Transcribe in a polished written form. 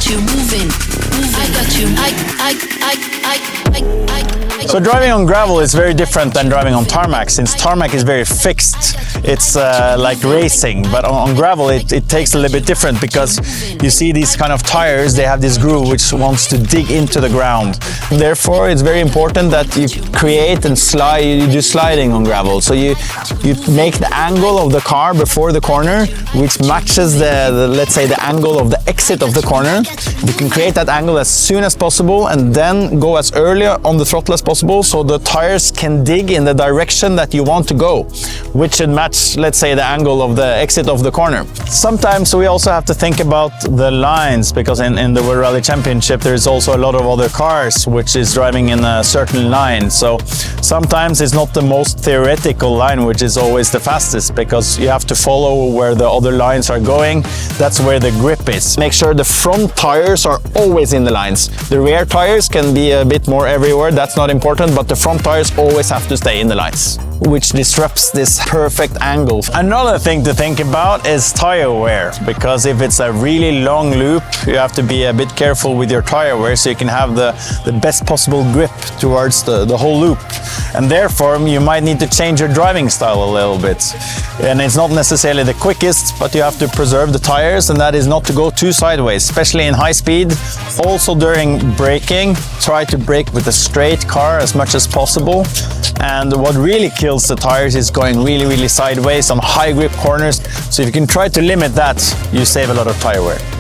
you moving. I got you. So driving on gravel is very different than driving on tarmac, since tarmac is very fixed. It's like racing, but on gravel it takes a little bit different, because you see these kind of tires, they have this groove which wants to dig into the ground. Therefore, it's very important that you create and slide, you do sliding on gravel. So you make the angle of the car before the corner, which matches the let's say the angle of the exit of the corner. You can create that angle as soon as possible and then go as early on the throttle as possible, so the tires can dig in the direction that you want to go, which should match, let's say, the angle of the exit of the corner. Sometimes we also have to think about the lines, because in the World Rally Championship there's also a lot of other cars which is driving in a certain line. So sometimes it's not the most theoretical line which is always the fastest, because you have to follow where the other lines are going. That's where the grip is. Make sure the front tires are always in the lines. The rear tires can be a bit more everywhere, that's not important, but the front tires always have to stay in the lines, which disrupts this perfect angle. Another thing to think about is tire wear, because if it's a really long loop, you have to be a bit careful with your tire wear so you can have the best possible grip towards the whole loop. And therefore, you might need to change your driving style a little bit. And it's not necessarily the quickest, but you have to preserve the tires, and that is not to go too sideways, especially in high speed. Also during braking, try to brake with a straight car as much as possible. And what really kills the tires is going really sideways on high grip corners. So if you can try to limit that, you save a lot of tire wear.